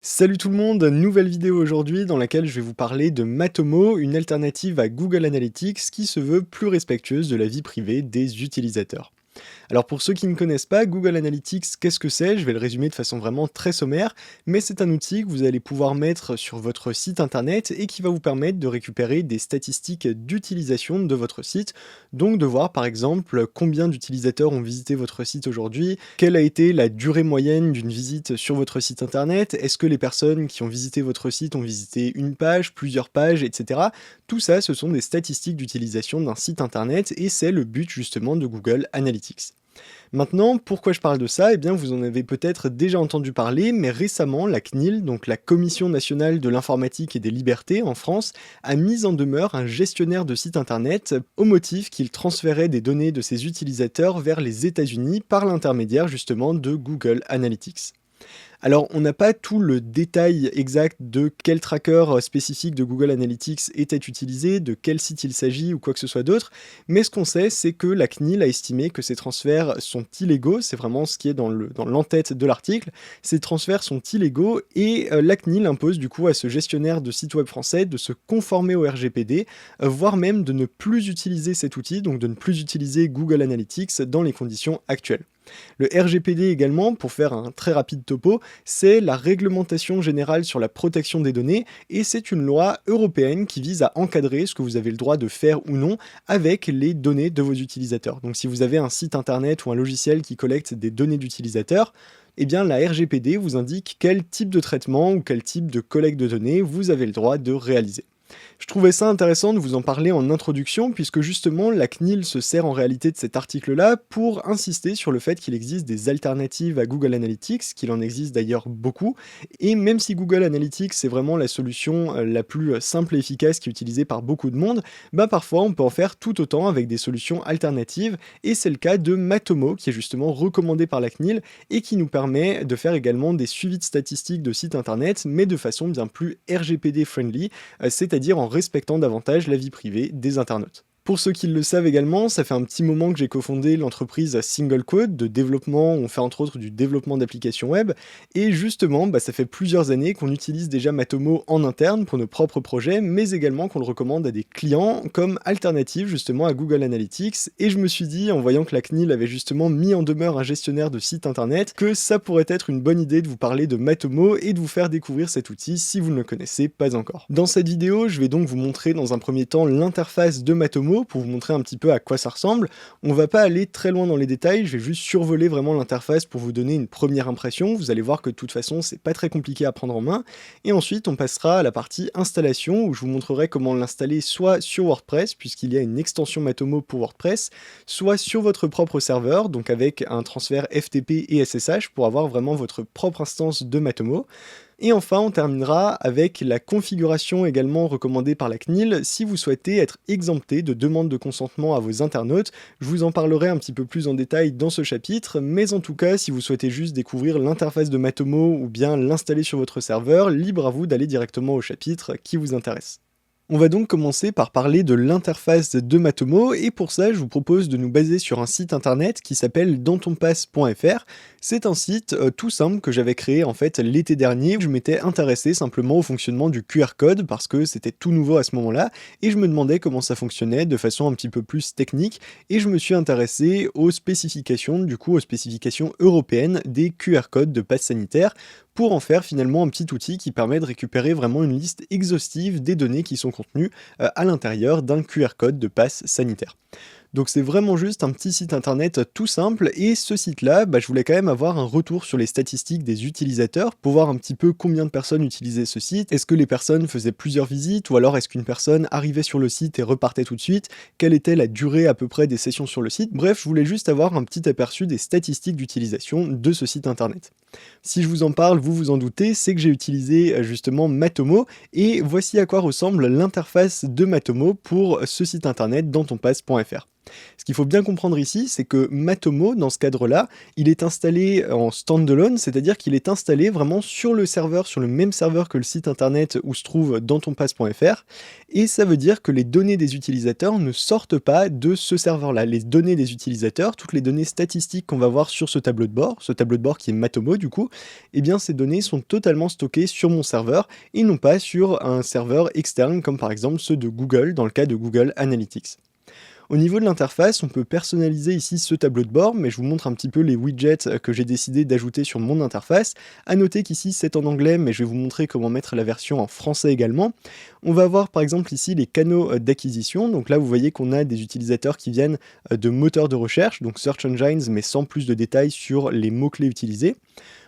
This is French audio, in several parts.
Salut tout le monde, nouvelle vidéo aujourd'hui dans laquelle je vais vous parler de Matomo, une alternative à Google Analytics qui se veut plus respectueuse de la vie privée des utilisateurs. Alors pour ceux qui ne connaissent pas, Google Analytics, qu'est-ce que c'est? Je vais le résumer de façon vraiment très sommaire, mais c'est un outil que vous allez pouvoir mettre sur votre site internet et qui va vous permettre de récupérer des statistiques d'utilisation de votre site, donc de voir par exemple combien d'utilisateurs ont visité votre site aujourd'hui, quelle a été la durée moyenne d'une visite sur votre site internet, est-ce que les personnes qui ont visité votre site ont visité une page, plusieurs pages, etc. Tout ça, ce sont des statistiques d'utilisation d'un site internet et c'est le but justement de Google Analytics. Maintenant, pourquoi je parle de ça? Eh bien, vous en avez peut-être déjà entendu parler, mais récemment, la CNIL, donc la Commission nationale de l'informatique et des libertés en France, a mis en demeure un gestionnaire de site internet au motif qu'il transférait des données de ses utilisateurs vers les États-Unis par l'intermédiaire justement de Google Analytics. Alors, on n'a pas tout le détail exact de quel tracker spécifique de Google Analytics était utilisé, de quel site il s'agit ou quoi que ce soit d'autre, mais ce qu'on sait, c'est que la CNIL a estimé que ces transferts sont illégaux, c'est vraiment ce qui est dans l'entête de l'article, ces transferts sont illégaux et la CNIL impose du coup à ce gestionnaire de site web français de se conformer au RGPD, voire même de ne plus utiliser cet outil, donc de ne plus utiliser Google Analytics dans les conditions actuelles. Le RGPD également, pour faire un très rapide topo, c'est la réglementation générale sur la protection des données et c'est une loi européenne qui vise à encadrer ce que vous avez le droit de faire ou non avec les données de vos utilisateurs. Donc si vous avez un site internet ou un logiciel qui collecte des données d'utilisateurs, eh bien la RGPD vous indique quel type de traitement ou quel type de collecte de données vous avez le droit de réaliser. Je trouvais ça intéressant de vous en parler en introduction, puisque justement la CNIL se sert en réalité de cet article-là pour insister sur le fait qu'il existe des alternatives à Google Analytics, qu'il en existe d'ailleurs beaucoup, et même si Google Analytics c'est vraiment la solution la plus simple et efficace qui est utilisée par beaucoup de monde, bah parfois on peut en faire tout autant avec des solutions alternatives, et c'est le cas de Matomo, qui est justement recommandé par la CNIL, et qui nous permet de faire également des suivis de statistiques de sites internet, mais de façon bien plus RGPD friendly, c'est-à-dire en respectant davantage la vie privée des internautes. Pour ceux qui le savent également, ça fait un petit moment que j'ai cofondé l'entreprise Single Code de développement, on fait entre autres du développement d'applications web, et justement, ça fait plusieurs années qu'on utilise déjà Matomo en interne pour nos propres projets, mais également qu'on le recommande à des clients comme alternative justement à Google Analytics, et je me suis dit, en voyant que la CNIL avait justement mis en demeure un gestionnaire de site internet, que ça pourrait être une bonne idée de vous parler de Matomo et de vous faire découvrir cet outil si vous ne le connaissez pas encore. Dans cette vidéo, je vais donc vous montrer dans un premier temps l'interface de Matomo, pour vous montrer un petit peu à quoi ça ressemble. On va pas aller très loin dans les détails, je vais juste survoler vraiment l'interface pour vous donner une première impression. Vous allez voir que de toute façon, c'est pas très compliqué à prendre en main. Et ensuite, on passera à la partie installation, où je vous montrerai comment l'installer soit sur WordPress, puisqu'il y a une extension Matomo pour WordPress, soit sur votre propre serveur, donc avec un transfert FTP et SSH pour avoir vraiment votre propre instance de Matomo. Et enfin, on terminera avec la configuration également recommandée par la CNIL si vous souhaitez être exempté de demande de consentement à vos internautes. Je vous en parlerai un petit peu plus en détail dans ce chapitre, mais en tout cas, si vous souhaitez juste découvrir l'interface de Matomo ou bien l'installer sur votre serveur, libre à vous d'aller directement au chapitre qui vous intéresse. On va donc commencer par parler de l'interface de Matomo, et pour ça je vous propose de nous baser sur un site internet qui s'appelle dantonpasse.fr. C'est un site tout simple que j'avais créé en fait l'été dernier, où je m'étais intéressé simplement au fonctionnement du QR code parce que c'était tout nouveau à ce moment-là, et je me demandais comment ça fonctionnait de façon un petit peu plus technique, et je me suis intéressé aux spécifications, du coup aux spécifications européennes des QR codes de passe sanitaire, pour en faire finalement un petit outil qui permet de récupérer vraiment une liste exhaustive des données qui sont contenues à l'intérieur d'un QR code de passe sanitaire. Donc c'est vraiment juste un petit site internet tout simple, et ce site-là, je voulais quand même avoir un retour sur les statistiques des utilisateurs pour voir un petit peu combien de personnes utilisaient ce site, est-ce que les personnes faisaient plusieurs visites, ou alors est-ce qu'une personne arrivait sur le site et repartait tout de suite, quelle était la durée à peu près des sessions sur le site, bref, je voulais juste avoir un petit aperçu des statistiques d'utilisation de ce site internet. Si je vous en parle, vous vous en doutez, c'est que j'ai utilisé justement Matomo, et voici à quoi ressemble l'interface de Matomo pour ce site internet dantonpasse.fr. Ce qu'il faut bien comprendre ici, c'est que Matomo, dans ce cadre-là, il est installé en standalone, c'est-à-dire qu'il est installé vraiment sur le serveur, sur le même serveur que le site internet où se trouve dantonpass.fr, et ça veut dire que les données des utilisateurs ne sortent pas de ce serveur-là. Les données des utilisateurs, toutes les données statistiques qu'on va voir sur ce tableau de bord qui est Matomo du coup, eh bien ces données sont totalement stockées sur mon serveur et non pas sur un serveur externe comme par exemple ceux de Google dans le cas de Google Analytics. Au niveau de l'interface, on peut personnaliser ici ce tableau de bord, mais je vous montre un petit peu les widgets que j'ai décidé d'ajouter sur mon interface. À noter qu'ici c'est en anglais, mais je vais vous montrer comment mettre la version en français également. On va avoir par exemple ici les canaux d'acquisition, donc là vous voyez qu'on a des utilisateurs qui viennent de moteurs de recherche, donc Search Engines, mais sans plus de détails sur les mots-clés utilisés.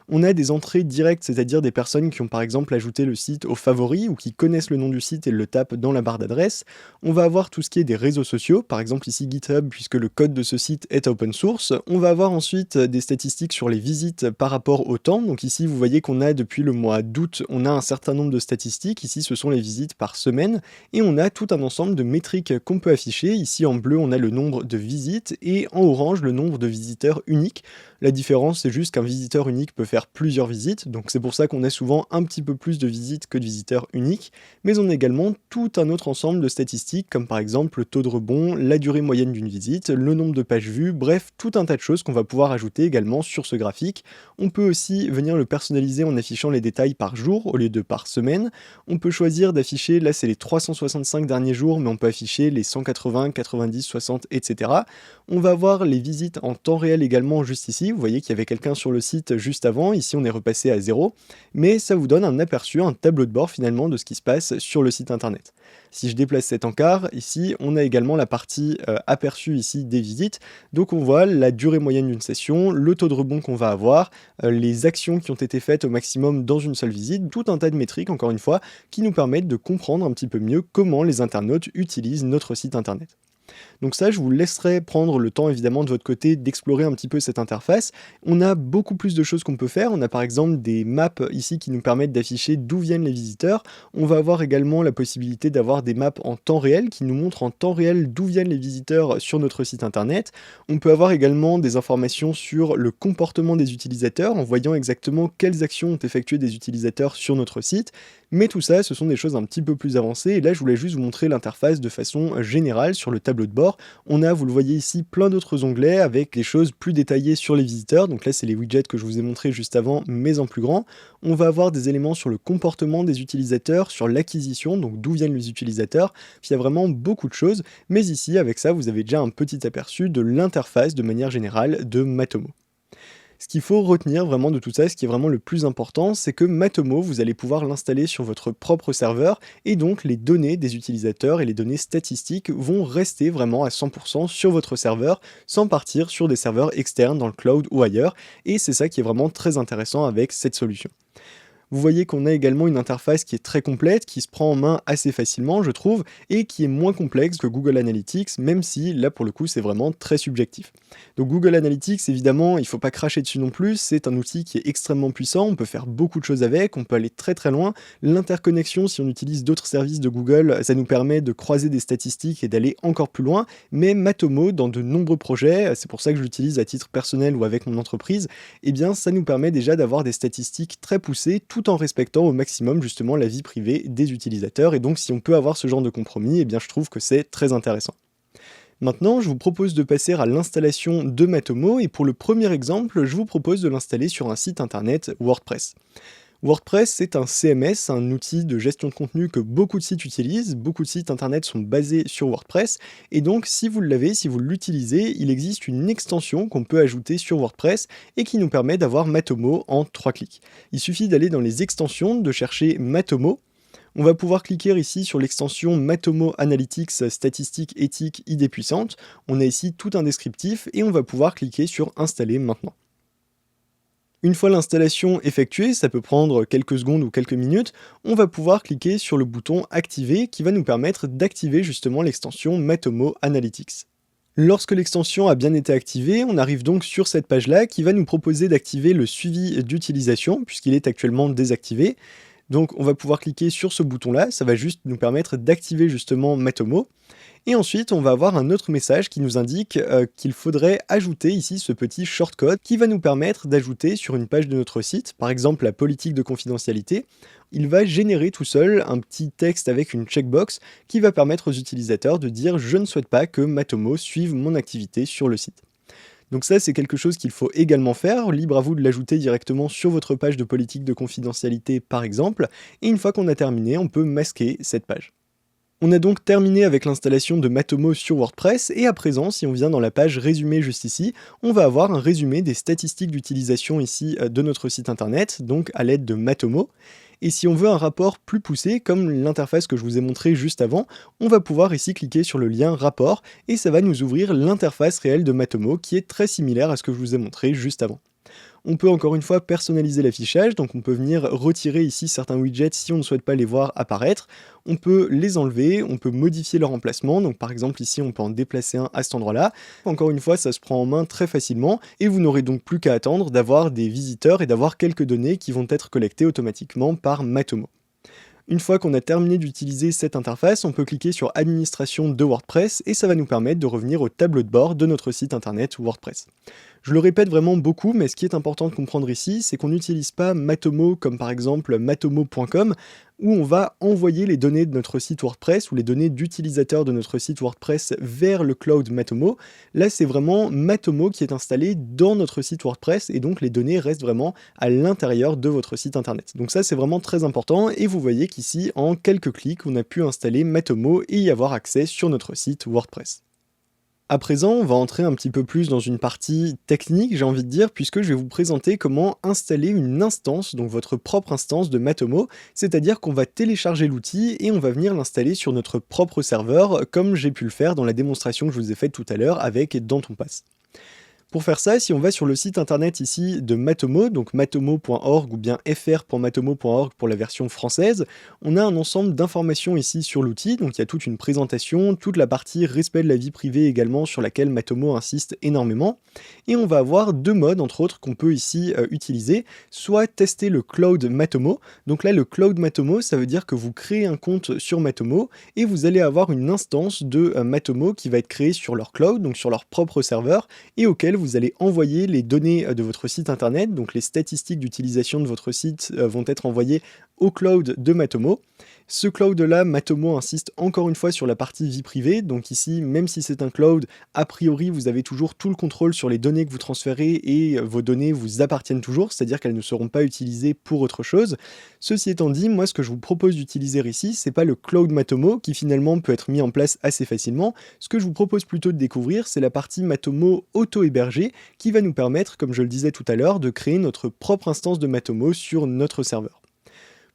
On a des entrées directes, c'est-à-dire des personnes qui ont par exemple ajouté le site aux favoris ou qui connaissent le nom du site et le tapent dans la barre d'adresse. On va avoir tout ce qui est des réseaux sociaux, par exemple ici GitHub puisque le code de ce site est open source. On va avoir ensuite des statistiques sur les visites par rapport au temps. Donc ici vous voyez qu'on a depuis le mois d'août, on a un certain nombre de statistiques. Ici ce sont les visites par semaine et on a tout un ensemble de métriques qu'on peut afficher. Ici en bleu on a le nombre de visites et en orange le nombre de visiteurs uniques. La différence, c'est juste qu'un visiteur unique peut faire plusieurs visites, donc c'est pour ça qu'on a souvent un petit peu plus de visites que de visiteurs uniques, mais on a également tout un autre ensemble de statistiques, comme par exemple le taux de rebond, la durée moyenne d'une visite, le nombre de pages vues, bref, tout un tas de choses qu'on va pouvoir ajouter également sur ce graphique. On peut aussi venir le personnaliser en affichant les détails par jour au lieu de par semaine. On peut choisir d'afficher, là c'est les 365 derniers jours, mais on peut afficher les 180, 90, 60, etc. On va avoir les visites en temps réel également juste ici. Vous voyez qu'il y avait quelqu'un sur le site juste avant. Ici, on est repassé à 0. Mais ça vous donne un aperçu, un tableau de bord finalement de ce qui se passe sur le site internet. Si je déplace cet encart, ici, on a également la partie aperçue ici des visites. Donc on voit la durée moyenne d'une session, le taux de rebond qu'on va avoir, les actions qui ont été faites au maximum dans une seule visite, tout un tas de métriques, encore une fois, qui nous permettent de comprendre un petit peu mieux comment les internautes utilisent notre site internet. Donc ça, je vous laisserai prendre le temps évidemment de votre côté d'explorer un petit peu cette interface. On a beaucoup plus de choses qu'on peut faire. On a par exemple des maps ici qui nous permettent d'afficher d'où viennent les visiteurs. On va avoir également la possibilité d'avoir des maps en temps réel qui nous montrent en temps réel d'où viennent les visiteurs sur notre site internet. On peut avoir également des informations sur le comportement des utilisateurs en voyant exactement quelles actions ont effectué des utilisateurs sur notre site. Mais tout ça, ce sont des choses un petit peu plus avancées. Et là, je voulais juste vous montrer l'interface de façon générale sur le tableau de bord. On a, vous le voyez ici, plein d'autres onglets avec des choses plus détaillées sur les visiteurs. Donc là, c'est les widgets que je vous ai montrés juste avant, mais en plus grand. On va avoir des éléments sur le comportement des utilisateurs, sur l'acquisition, donc d'où viennent les utilisateurs. Il y a vraiment beaucoup de choses. Mais ici, avec ça, vous avez déjà un petit aperçu de l'interface de manière générale de Matomo. Ce qu'il faut retenir vraiment de tout ça, ce qui est vraiment le plus important, c'est que Matomo, vous allez pouvoir l'installer sur votre propre serveur et donc les données des utilisateurs et les données statistiques vont rester vraiment à 100% sur votre serveur sans partir sur des serveurs externes dans le cloud ou ailleurs et c'est ça qui est vraiment très intéressant avec cette solution. Vous voyez qu'on a également une interface qui est très complète, qui se prend en main assez facilement, je trouve, et qui est moins complexe que Google Analytics, même si, là, pour le coup, c'est vraiment très subjectif. Donc Google Analytics, évidemment, il ne faut pas cracher dessus non plus, c'est un outil qui est extrêmement puissant, on peut faire beaucoup de choses avec, on peut aller très très loin. L'interconnexion, si on utilise d'autres services de Google, ça nous permet de croiser des statistiques et d'aller encore plus loin, mais Matomo, dans de nombreux projets, c'est pour ça que je l'utilise à titre personnel ou avec mon entreprise, eh bien, ça nous permet déjà d'avoir des statistiques très poussées, tout en respectant au maximum justement la vie privée des utilisateurs. Et donc si on peut avoir ce genre de compromis, eh bien je trouve que c'est très intéressant. Maintenant, je vous propose de passer à l'installation de Matomo et pour le premier exemple, je vous propose de l'installer sur un site internet WordPress. WordPress, c'est un CMS, un outil de gestion de contenu que beaucoup de sites utilisent. Beaucoup de sites internet sont basés sur WordPress. Et donc, si vous l'avez, si vous l'utilisez, il existe une extension qu'on peut ajouter sur WordPress et qui nous permet d'avoir Matomo en 3 clics. Il suffit d'aller dans les extensions, de chercher Matomo. On va pouvoir cliquer ici sur l'extension Matomo Analytics, statistiques, éthiques, idées puissantes. On a ici tout un descriptif et on va pouvoir cliquer sur Installer maintenant. Une fois l'installation effectuée, ça peut prendre quelques secondes ou quelques minutes, on va pouvoir cliquer sur le bouton Activer qui va nous permettre d'activer justement l'extension Matomo Analytics. Lorsque l'extension a bien été activée, on arrive donc sur cette page-là qui va nous proposer d'activer le suivi d'utilisation puisqu'il est actuellement désactivé. Donc on va pouvoir cliquer sur ce bouton-là, ça va juste nous permettre d'activer justement Matomo. Et ensuite, on va avoir un autre message qui nous indique qu'il faudrait ajouter ici ce petit shortcode qui va nous permettre d'ajouter sur une page de notre site, par exemple la politique de confidentialité. Il va générer tout seul un petit texte avec une checkbox qui va permettre aux utilisateurs de dire je ne souhaite pas que Matomo suive mon activité sur le site. Donc ça, c'est quelque chose qu'il faut également faire, libre à vous de l'ajouter directement sur votre page de politique de confidentialité par exemple, et une fois qu'on a terminé, on peut masquer cette page. On a donc terminé avec l'installation de Matomo sur WordPress et à présent, si on vient dans la page résumé juste ici, on va avoir un résumé des statistiques d'utilisation ici de notre site internet, donc à l'aide de Matomo. Et si on veut un rapport plus poussé, comme l'interface que je vous ai montré juste avant, on va pouvoir ici cliquer sur le lien rapport et ça va nous ouvrir l'interface réelle de Matomo qui est très similaire à ce que je vous ai montré juste avant. On peut encore une fois personnaliser l'affichage, donc on peut venir retirer ici certains widgets si on ne souhaite pas les voir apparaître. On peut les enlever, on peut modifier leur emplacement, donc par exemple ici on peut en déplacer un à cet endroit-là. Encore une fois, ça se prend en main très facilement et vous n'aurez donc plus qu'à attendre d'avoir des visiteurs et d'avoir quelques données qui vont être collectées automatiquement par Matomo. Une fois qu'on a terminé d'utiliser cette interface, on peut cliquer sur Administration de WordPress et ça va nous permettre de revenir au tableau de bord de notre site internet WordPress. Je le répète vraiment beaucoup, mais ce qui est important de comprendre ici, c'est qu'on n'utilise pas Matomo comme par exemple matomo.com, où on va envoyer les données de notre site WordPress ou les données d'utilisateurs de notre site WordPress vers le cloud Matomo. Là, c'est vraiment Matomo qui est installé dans notre site WordPress et donc les données restent vraiment à l'intérieur de votre site internet. Donc ça, c'est vraiment très important et vous voyez qu'ici, en quelques clics, on a pu installer Matomo et y avoir accès sur notre site WordPress. À présent, on va entrer un petit peu plus dans une partie technique, j'ai envie de dire, puisque je vais vous présenter comment installer une instance, donc votre propre instance de Matomo, c'est-à-dire qu'on va télécharger l'outil et on va venir l'installer sur notre propre serveur, comme j'ai pu le faire dans la démonstration que je vous ai faite tout à l'heure avec Dantonpass. Pour faire ça, si on va sur le site internet ici de Matomo, donc matomo.org ou bien fr.matomo.org pour la version française, on a un ensemble d'informations ici sur l'outil, donc il y a toute une présentation, toute la partie respect de la vie privée également sur laquelle Matomo insiste énormément, et on va avoir deux modes entre autres qu'on peut ici utiliser, soit tester le cloud Matomo, donc là le cloud Matomo ça veut dire que vous créez un compte sur Matomo et vous allez avoir une instance de Matomo qui va être créée sur leur cloud, donc sur leur propre serveur, et auquel vous allez envoyer les données de votre site internet, donc les statistiques d'utilisation de votre site vont être envoyées au cloud de Matomo. Ce cloud-là, Matomo insiste encore une fois sur la partie vie privée, donc ici, même si c'est un cloud, a priori, vous avez toujours tout le contrôle sur les données que vous transférez et vos données vous appartiennent toujours, c'est-à-dire qu'elles ne seront pas utilisées pour autre chose. Ceci étant dit, moi, ce que je vous propose d'utiliser ici, c'est pas le cloud Matomo, qui finalement peut être mis en place assez facilement. Ce que je vous propose plutôt de découvrir, c'est la partie Matomo auto-hébergée, qui va nous permettre, comme je le disais tout à l'heure, de créer notre propre instance de Matomo sur notre serveur.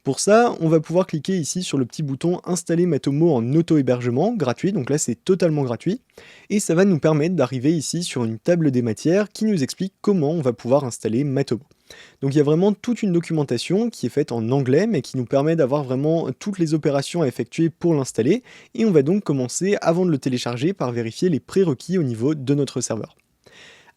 Pour ça, on va pouvoir cliquer ici sur le petit bouton Installer Matomo en auto-hébergement, gratuit, donc là c'est totalement gratuit, et ça va nous permettre d'arriver ici sur une table des matières qui nous explique comment on va pouvoir installer Matomo. Donc il y a vraiment toute une documentation qui est faite en anglais, mais qui nous permet d'avoir vraiment toutes les opérations à effectuer pour l'installer, et on va donc commencer, avant de le télécharger, par vérifier les prérequis au niveau de notre serveur.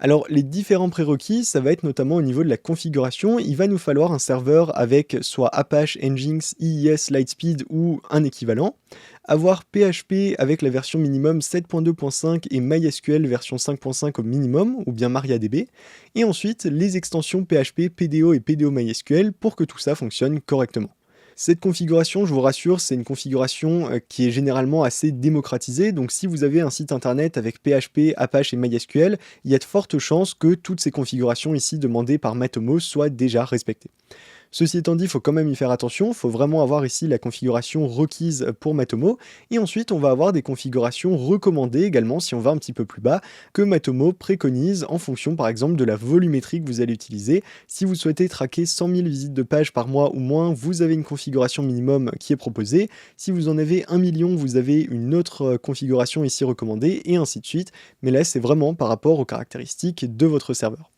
Alors les différents prérequis, ça va être notamment au niveau de la configuration, il va nous falloir un serveur avec soit Apache, Nginx, IIS, Lightspeed ou un équivalent, avoir PHP avec la version minimum 7.2.5 et MySQL version 5.5 au minimum, ou bien MariaDB, et ensuite les extensions PHP, PDO et PDO MySQL pour que tout ça fonctionne correctement. Cette configuration, je vous rassure, c'est une configuration qui est généralement assez démocratisée, donc si vous avez un site internet avec PHP, Apache et MySQL, il y a de fortes chances que toutes ces configurations ici demandées par Matomo soient déjà respectées. Ceci étant dit, il faut quand même y faire attention, il faut vraiment avoir ici la configuration requise pour Matomo, et ensuite on va avoir des configurations recommandées également, si on va un petit peu plus bas, que Matomo préconise en fonction par exemple de la volumétrie que vous allez utiliser. Si vous souhaitez traquer 100 000 visites de page par mois ou moins, vous avez une configuration minimum qui est proposée. Si vous en avez 1 million, vous avez une autre configuration ici recommandée, et ainsi de suite, mais là c'est vraiment par rapport aux caractéristiques de votre serveur.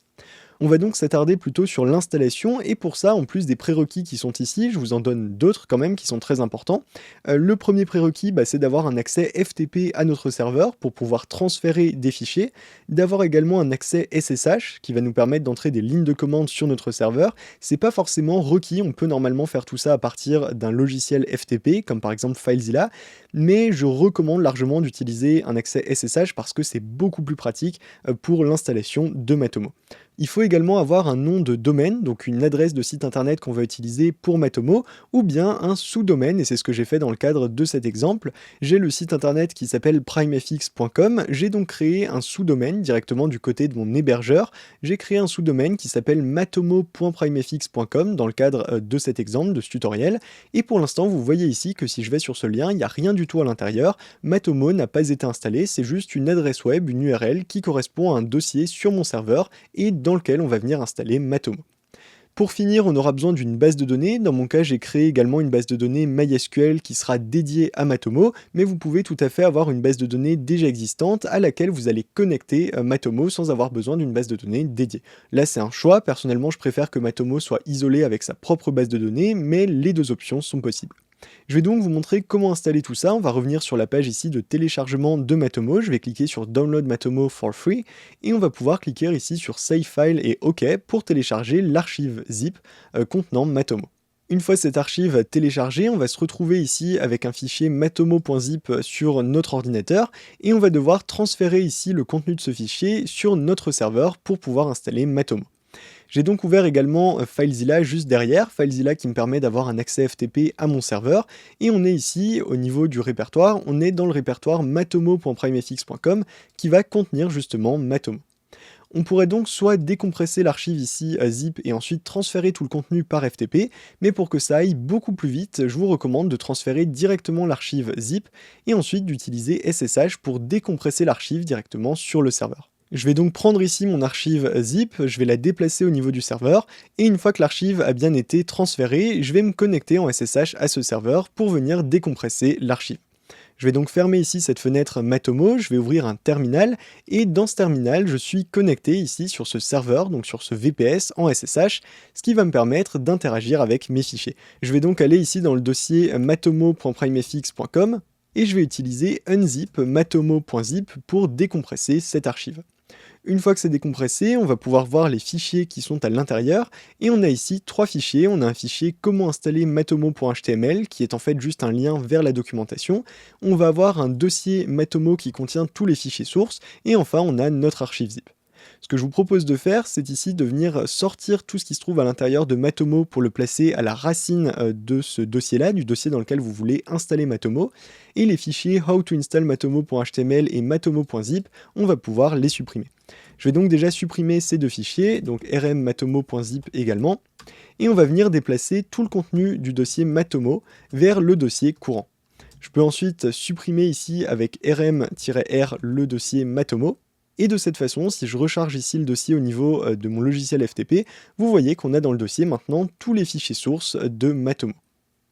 On va donc s'attarder plutôt sur l'installation et pour ça, en plus des prérequis qui sont ici, je vous en donne d'autres quand même qui sont très importants. Le premier prérequis, c'est d'avoir un accès FTP à notre serveur pour pouvoir transférer des fichiers, d'avoir également un accès SSH qui va nous permettre d'entrer des lignes de commande sur notre serveur. C'est pas forcément requis, on peut normalement faire tout ça à partir d'un logiciel FTP comme par exemple FileZilla, mais je recommande largement d'utiliser un accès SSH parce que c'est beaucoup plus pratique pour l'installation de Matomo. Il faut également avoir un nom de domaine, donc une adresse de site internet qu'on va utiliser pour Matomo, ou bien un sous-domaine, et c'est ce que j'ai fait dans le cadre de cet exemple. J'ai le site internet qui s'appelle primefx.com, j'ai donc créé un sous-domaine directement du côté de mon hébergeur. J'ai créé un sous-domaine qui s'appelle matomo.primefx.com dans le cadre de cet exemple, de ce tutoriel, et pour l'instant vous voyez ici que si je vais sur ce lien, il n'y a rien du tout à l'intérieur. Matomo n'a pas été installé, c'est juste une adresse web, une URL qui correspond à un dossier sur mon serveur et dans lequel on va venir installer Matomo. Pour finir, on aura besoin d'une base de données. Dans mon cas, j'ai créé également une base de données MySQL qui sera dédiée à Matomo, mais vous pouvez tout à fait avoir une base de données déjà existante à laquelle vous allez connecter Matomo sans avoir besoin d'une base de données dédiée. Là, c'est un choix. Personnellement, je préfère que Matomo soit isolé avec sa propre base de données, mais les deux options sont possibles. Je vais donc vous montrer comment installer tout ça. On va revenir sur la page ici de téléchargement de Matomo. Je vais cliquer sur Download Matomo for free et on va pouvoir cliquer ici sur Save File et OK pour télécharger l'archive zip contenant Matomo. Une fois cette archive téléchargée, on va se retrouver ici avec un fichier matomo.zip sur notre ordinateur et on va devoir transférer ici le contenu de ce fichier sur notre serveur pour pouvoir installer Matomo. J'ai donc ouvert également FileZilla juste derrière, FileZilla qui me permet d'avoir un accès FTP à mon serveur, et on est ici au niveau du répertoire, on est dans le répertoire matomo.primefx.com qui va contenir justement Matomo. On pourrait donc soit décompresser l'archive ici à zip et ensuite transférer tout le contenu par FTP, mais pour que ça aille beaucoup plus vite, je vous recommande de transférer directement l'archive zip et ensuite d'utiliser SSH pour décompresser l'archive directement sur le serveur. Je vais donc prendre ici mon archive zip, je vais la déplacer au niveau du serveur, et une fois que l'archive a bien été transférée, je vais me connecter en SSH à ce serveur pour venir décompresser l'archive. Je vais donc fermer ici cette fenêtre Matomo, je vais ouvrir un terminal, et dans ce terminal, je suis connecté ici sur ce serveur, donc sur ce VPS en SSH, ce qui va me permettre d'interagir avec mes fichiers. Je vais donc aller ici dans le dossier matomo.primefx.com, et je vais utiliser unzip matomo.zip pour décompresser cette archive. Une fois que c'est décompressé, on va pouvoir voir les fichiers qui sont à l'intérieur, et on a ici trois fichiers. On a un fichier comment installer matomo.html, qui est en fait juste un lien vers la documentation. On va avoir un dossier Matomo qui contient tous les fichiers sources, et enfin on a notre archive zip. Ce que je vous propose de faire, c'est ici de venir sortir tout ce qui se trouve à l'intérieur de Matomo pour le placer à la racine de ce dossier-là, du dossier dans lequel vous voulez installer Matomo. Et les fichiers howtoinstallmatomo.html et matomo.zip, on va pouvoir les supprimer. Je vais donc déjà supprimer ces deux fichiers, donc rmmatomo.zip également, et on va venir déplacer tout le contenu du dossier Matomo vers le dossier courant. Je peux ensuite supprimer ici avec rm-r le dossier Matomo, et de cette façon, si je recharge ici le dossier au niveau de mon logiciel FTP, vous voyez qu'on a dans le dossier maintenant tous les fichiers sources de Matomo.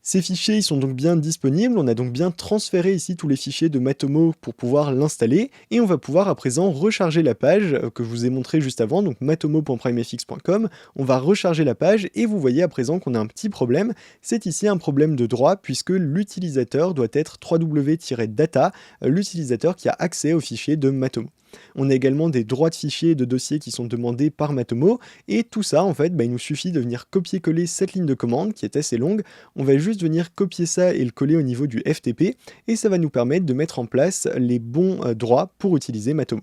Ces fichiers ils sont donc bien disponibles, on a donc bien transféré ici tous les fichiers de Matomo pour pouvoir l'installer, et on va pouvoir à présent recharger la page que je vous ai montré juste avant, donc matomo.primefx.com, on va recharger la page, et vous voyez à présent qu'on a un petit problème, c'est ici un problème de droit, puisque l'utilisateur doit être www-data, l'utilisateur qui a accès aux fichiers de Matomo. On a également des droits de fichiers et de dossiers qui sont demandés par Matomo, et tout ça en fait, il nous suffit de venir copier-coller cette ligne de commande qui est assez longue, on va juste venir copier ça et le coller au niveau du FTP, et ça va nous permettre de mettre en place les bons droits pour utiliser Matomo.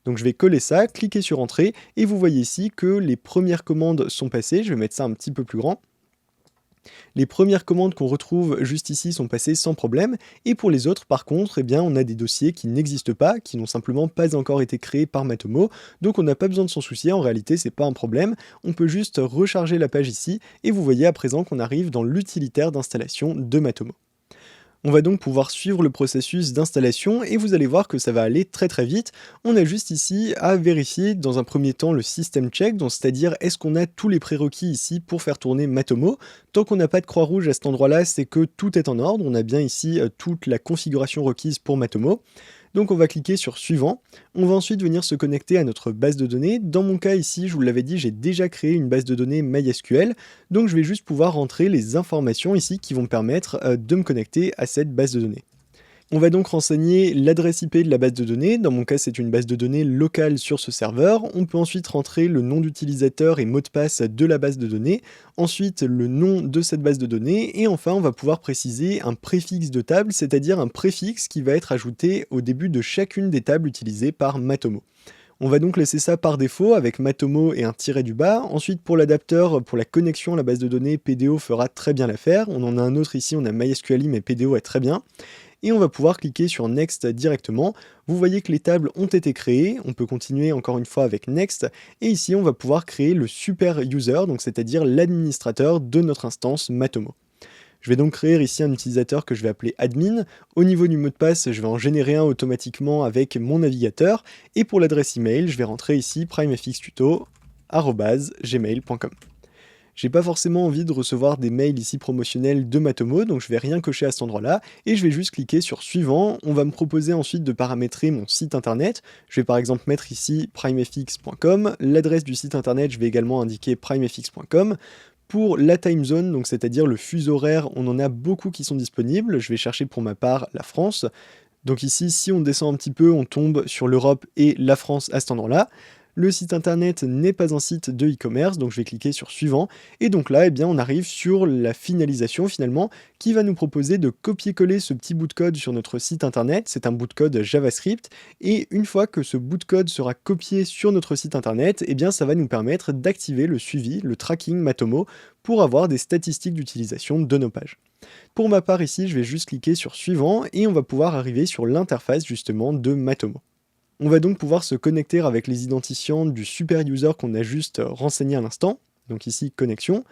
Donc je vais coller ça, cliquer sur Entrée, et vous voyez ici que les premières commandes sont passées, je vais mettre ça un petit peu plus grand. Les premières commandes qu'on retrouve juste ici sont passées sans problème, et pour les autres par contre, on a des dossiers qui n'existent pas, qui n'ont simplement pas encore été créés par Matomo, donc on n'a pas besoin de s'en soucier, en réalité c'est pas un problème, on peut juste recharger la page ici, et vous voyez à présent qu'on arrive dans l'utilitaire d'installation de Matomo. On va donc pouvoir suivre le processus d'installation et vous allez voir que ça va aller très très vite. On a juste ici à vérifier dans un premier temps le system check, donc c'est-à-dire est-ce qu'on a tous les prérequis ici pour faire tourner Matomo. Tant qu'on n'a pas de croix rouge à cet endroit-là, c'est que tout est en ordre, on a bien ici toute la configuration requise pour Matomo. Donc on va cliquer sur suivant. On va ensuite venir se connecter à notre base de données. Dans mon cas ici, je vous l'avais dit, j'ai déjà créé une base de données MySQL. Donc je vais juste pouvoir rentrer les informations ici qui vont me permettre de me connecter à cette base de données. On va donc renseigner l'adresse IP de la base de données. Dans mon cas, c'est une base de données locale sur ce serveur. On peut ensuite rentrer le nom d'utilisateur et mot de passe de la base de données. Ensuite, le nom de cette base de données. Et enfin, on va pouvoir préciser un préfixe de table, c'est-à-dire un préfixe qui va être ajouté au début de chacune des tables utilisées par Matomo. On va donc laisser ça par défaut avec Matomo et un tiret du bas. Ensuite, pour l'adapteur, pour la connexion à la base de données, PDO fera très bien l'affaire. On en a un autre ici, on a MySQLi, mais PDO est très bien. Et on va pouvoir cliquer sur Next directement. Vous voyez que les tables ont été créées, on peut continuer encore une fois avec Next, et ici on va pouvoir créer le super user, donc c'est-à-dire l'administrateur de notre instance Matomo. Je vais donc créer ici un utilisateur que je vais appeler admin. Au niveau du mot de passe, je vais en générer un automatiquement avec mon navigateur, et pour l'adresse email, je vais rentrer ici primefxtuto@gmail.com. J'ai pas forcément envie de recevoir des mails ici promotionnels de Matomo, donc je vais rien cocher à cet endroit-là, et je vais juste cliquer sur suivant. On va me proposer ensuite de paramétrer mon site internet. Je vais par exemple mettre ici primefx.com. L'adresse du site internet, je vais également indiquer primefx.com. Pour la time zone, donc c'est-à-dire le fuseau horaire, on en a beaucoup qui sont disponibles. Je vais chercher pour ma part la France. Donc ici, si on descend un petit peu, on tombe sur l'Europe et la France à cet endroit-là. Le site internet n'est pas un site de e-commerce, donc je vais cliquer sur suivant. Et donc là, eh bien, on arrive sur la finalisation finalement, qui va nous proposer de copier-coller ce petit bout de code sur notre site internet. C'est un bout de code JavaScript. Et une fois que ce bout de code sera copié sur notre site internet, eh bien, ça va nous permettre d'activer le suivi, le tracking Matomo, pour avoir des statistiques d'utilisation de nos pages. Pour ma part ici, je vais juste cliquer sur suivant et on va pouvoir arriver sur l'interface justement de Matomo. On va donc pouvoir se connecter avec les identifiants du super user qu'on a juste renseigné à l'instant, donc ici connexion.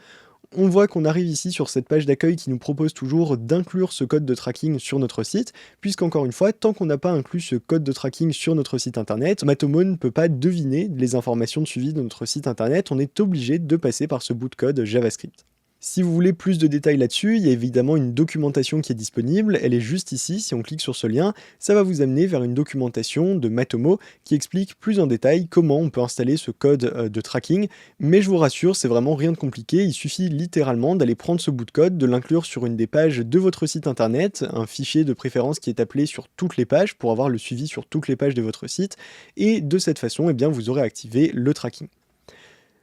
On voit qu'on arrive ici sur cette page d'accueil qui nous propose toujours d'inclure ce code de tracking sur notre site, puisqu'encore une fois, tant qu'on n'a pas inclus ce code de tracking sur notre site internet, Matomo ne peut pas deviner les informations de suivi de notre site internet, on est obligé de passer par ce bout de code JavaScript. Si vous voulez plus de détails là-dessus, il y a évidemment une documentation qui est disponible, elle est juste ici, si on clique sur ce lien, ça va vous amener vers une documentation de Matomo qui explique plus en détail comment on peut installer ce code de tracking, mais je vous rassure, c'est vraiment rien de compliqué, il suffit littéralement d'aller prendre ce bout de code, de l'inclure sur une des pages de votre site internet, un fichier de préférence qui est appelé sur toutes les pages pour avoir le suivi sur toutes les pages de votre site, et de cette façon, eh bien, vous aurez activé le tracking.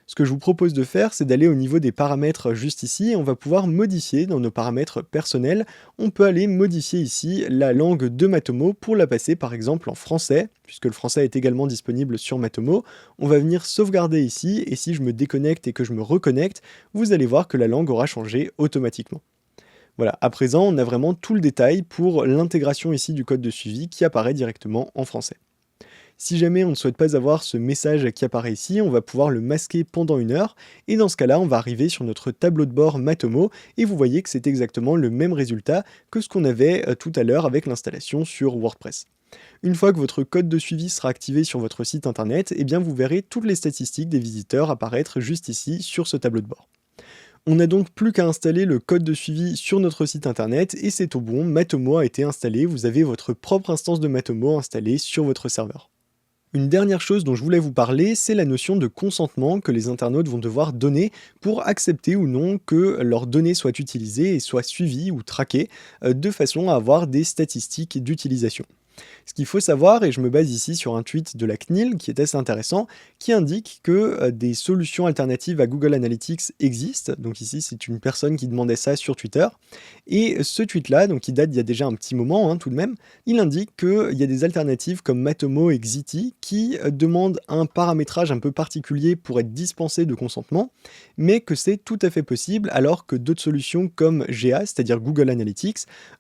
Ce que je vous propose de faire, c'est d'aller au niveau des paramètres juste ici, et on va pouvoir modifier dans nos paramètres personnels. On peut aller modifier ici la langue de Matomo pour la passer par exemple en français, puisque le français est également disponible sur Matomo. On va venir sauvegarder ici, et si je me déconnecte et que je me reconnecte, vous allez voir que la langue aura changé automatiquement. Voilà, à présent, on a vraiment tout le détail pour l'intégration ici du code de suivi qui apparaît directement en français. Si jamais on ne souhaite pas avoir ce message qui apparaît ici, on va pouvoir le masquer pendant 1 heure, et dans ce cas-là, on va arriver sur notre tableau de bord Matomo, et vous voyez que c'est exactement le même résultat que ce qu'on avait tout à l'heure avec l'installation sur WordPress. Une fois que votre code de suivi sera activé sur votre site internet, eh bien vous verrez toutes les statistiques des visiteurs apparaître juste ici sur ce tableau de bord. On n'a donc plus qu'à installer le code de suivi sur notre site internet, et c'est tout bon, Matomo a été installé, vous avez votre propre instance de Matomo installée sur votre serveur. Une dernière chose dont je voulais vous parler, c'est la notion de consentement que les internautes vont devoir donner pour accepter ou non que leurs données soient utilisées et soient suivies ou traquées de façon à avoir des statistiques d'utilisation. Ce qu'il faut savoir, et je me base ici sur un tweet de la CNIL qui est assez intéressant, qui indique que des solutions alternatives à Google Analytics existent. Donc ici, c'est une personne qui demandait ça sur Twitter. Et ce tweet-là, donc qui date d'il y a déjà un petit moment tout de même, il indique qu'il y a des alternatives comme Matomo et Xiti qui demandent un paramétrage un peu particulier pour être dispensé de consentement, mais que c'est tout à fait possible alors que d'autres solutions comme GA, c'est-à-dire Google Analytics,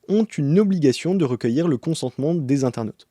ont une obligation de recueillir le consentement des internautes.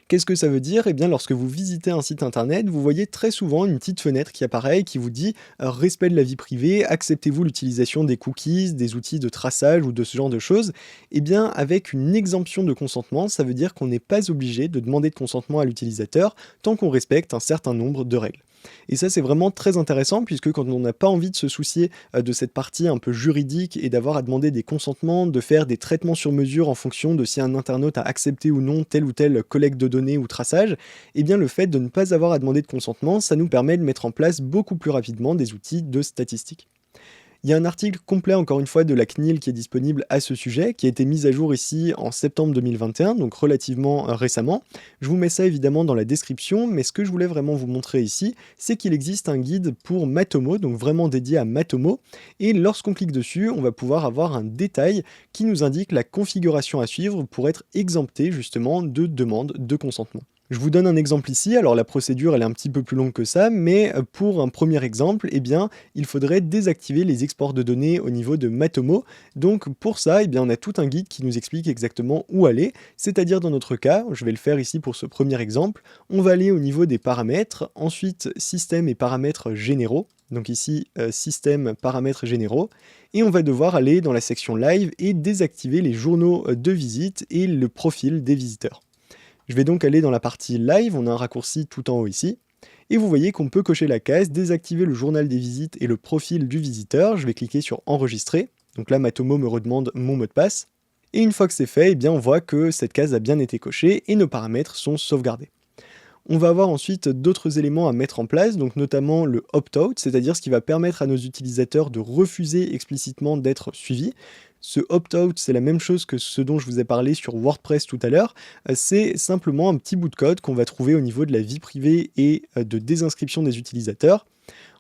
Qu'est-ce que ça veut dire? Eh bien, lorsque vous visitez un site internet, vous voyez très souvent une petite fenêtre qui apparaît et qui vous dit respect de la vie privée, acceptez-vous l'utilisation des cookies, des outils de traçage ou de ce genre de choses? Eh bien, avec une exemption de consentement, ça veut dire qu'on n'est pas obligé de demander de consentement à l'utilisateur tant qu'on respecte un certain nombre de règles. Et ça, c'est vraiment très intéressant puisque quand on n'a pas envie de se soucier de cette partie un peu juridique et d'avoir à demander des consentements, de faire des traitements sur mesure en fonction de si un internaute a accepté ou non telle ou telle collecte de données ou traçage, eh bien le fait de ne pas avoir à demander de consentement, ça nous permet de mettre en place beaucoup plus rapidement des outils de statistiques. Il y a un article complet, encore une fois, de la CNIL qui est disponible à ce sujet, qui a été mis à jour ici en septembre 2021, donc relativement récemment. Je vous mets ça évidemment dans la description, mais ce que je voulais vraiment vous montrer ici, c'est qu'il existe un guide pour Matomo, donc vraiment dédié à Matomo, et lorsqu'on clique dessus, on va pouvoir avoir un détail qui nous indique la configuration à suivre pour être exempté justement de demande de consentement. Je vous donne un exemple ici, alors la procédure elle est un petit peu plus longue que ça, mais pour un premier exemple, eh bien, il faudrait désactiver les exports de données au niveau de Matomo. Donc pour ça, eh bien, on a tout un guide qui nous explique exactement où aller, c'est-à-dire dans notre cas, je vais le faire ici pour ce premier exemple, on va aller au niveau des paramètres, ensuite système et paramètres généraux, donc ici système paramètres généraux, et on va devoir aller dans la section live et désactiver les journaux de visite et le profil des visiteurs. Je vais donc aller dans la partie live, on a un raccourci tout en haut ici, et vous voyez qu'on peut cocher la case, désactiver le journal des visites et le profil du visiteur. Je vais cliquer sur enregistrer, donc là Matomo me redemande mon mot de passe, et une fois que c'est fait, eh bien, on voit que cette case a bien été cochée et nos paramètres sont sauvegardés. On va avoir ensuite d'autres éléments à mettre en place, donc notamment le opt-out, c'est-à-dire ce qui va permettre à nos utilisateurs de refuser explicitement d'être suivis. Ce opt-out, c'est la même chose que ce dont je vous ai parlé sur WordPress tout à l'heure, c'est simplement un petit bout de code qu'on va trouver au niveau de la vie privée et de désinscription des utilisateurs.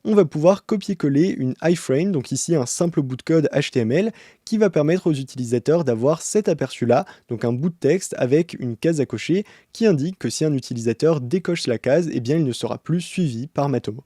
On va pouvoir copier-coller une iframe, donc ici un simple bout de code HTML, qui va permettre aux utilisateurs d'avoir cet aperçu-là, donc un bout de texte avec une case à cocher, qui indique que si un utilisateur décoche la case, eh bien il ne sera plus suivi par Matomo.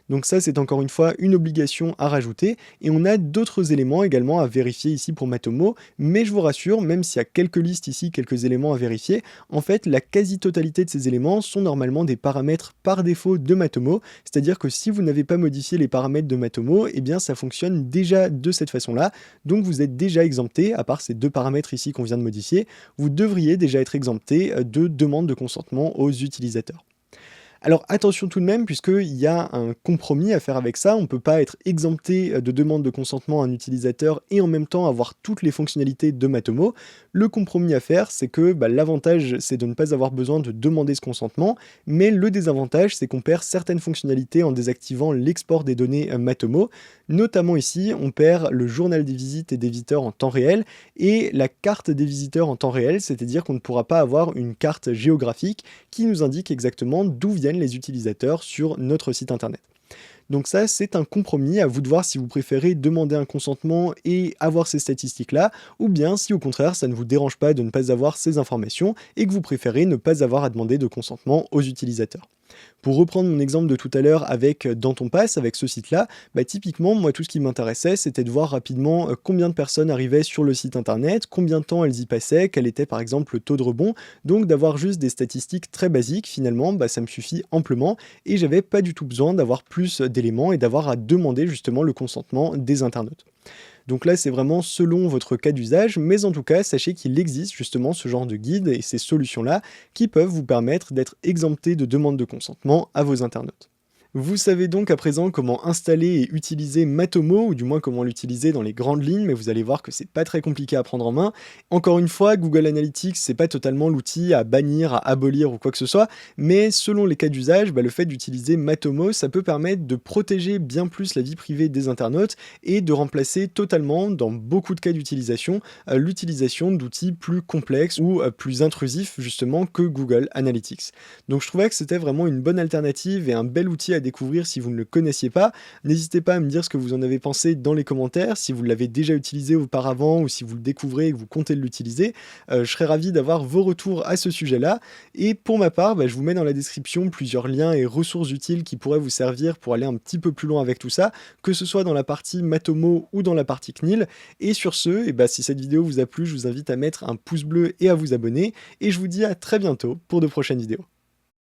Donc ça, c'est encore une fois une obligation à rajouter, et on a d'autres éléments également à vérifier ici pour Matomo, mais je vous rassure, même s'il y a quelques listes ici, quelques éléments à vérifier, en fait, la quasi-totalité de ces éléments sont normalement des paramètres par défaut de Matomo, c'est-à-dire que si vous n'avez pas modifié les paramètres de Matomo, eh bien ça fonctionne déjà de cette façon-là, donc vous êtes déjà exempté, à part ces deux paramètres ici qu'on vient de modifier, vous devriez déjà être exempté de demande de consentement aux utilisateurs. Alors attention tout de même, puisqu'il y a un compromis à faire avec ça, on ne peut pas être exempté de demande de consentement à un utilisateur et en même temps avoir toutes les fonctionnalités de Matomo. Le compromis à faire, c'est que l'avantage, c'est de ne pas avoir besoin de demander ce consentement, mais le désavantage, c'est qu'on perd certaines fonctionnalités en désactivant l'export des données Matomo. Notamment ici, on perd le journal des visites et des visiteurs en temps réel et la carte des visiteurs en temps réel, c'est-à-dire qu'on ne pourra pas avoir une carte géographique qui nous indique exactement d'où viennent les utilisateurs sur notre site internet. Donc ça, c'est un compromis, à vous de voir si vous préférez demander un consentement et avoir ces statistiques-là, ou bien si au contraire ça ne vous dérange pas de ne pas avoir ces informations et que vous préférez ne pas avoir à demander de consentement aux utilisateurs. Pour reprendre mon exemple de tout à l'heure avec Dantonpass, avec ce site-là, typiquement, moi tout ce qui m'intéressait, c'était de voir rapidement combien de personnes arrivaient sur le site internet, combien de temps elles y passaient, quel était par exemple le taux de rebond, donc d'avoir juste des statistiques très basiques, finalement, ça me suffit amplement, et j'avais pas du tout besoin d'avoir plus d'éléments et d'avoir à demander justement le consentement des internautes. Donc là, c'est vraiment selon votre cas d'usage, mais en tout cas, sachez qu'il existe justement ce genre de guide et ces solutions-là qui peuvent vous permettre d'être exempté de demande de consentement à vos internautes. Vous savez donc à présent comment installer et utiliser Matomo, ou du moins comment l'utiliser dans les grandes lignes, mais vous allez voir que c'est pas très compliqué à prendre en main. Encore une fois, Google Analytics, c'est pas totalement l'outil à bannir, à abolir ou quoi que ce soit, mais selon les cas d'usage, le fait d'utiliser Matomo, ça peut permettre de protéger bien plus la vie privée des internautes et de remplacer totalement, dans beaucoup de cas d'utilisation, l'utilisation d'outils plus complexes ou plus intrusifs justement que Google Analytics. Donc je trouvais que c'était vraiment une bonne alternative et un bel outil à découvrir si vous ne le connaissiez pas. N'hésitez pas à me dire ce que vous en avez pensé dans les commentaires, si vous l'avez déjà utilisé auparavant ou si vous le découvrez et que vous comptez l'utiliser. Je serais ravi d'avoir vos retours à ce sujet-là. Et pour ma part, je vous mets dans la description plusieurs liens et ressources utiles qui pourraient vous servir pour aller un petit peu plus loin avec tout ça, que ce soit dans la partie Matomo ou dans la partie CNIL. Et sur ce, si cette vidéo vous a plu, je vous invite à mettre un pouce bleu et à vous abonner. Et je vous dis à très bientôt pour de prochaines vidéos.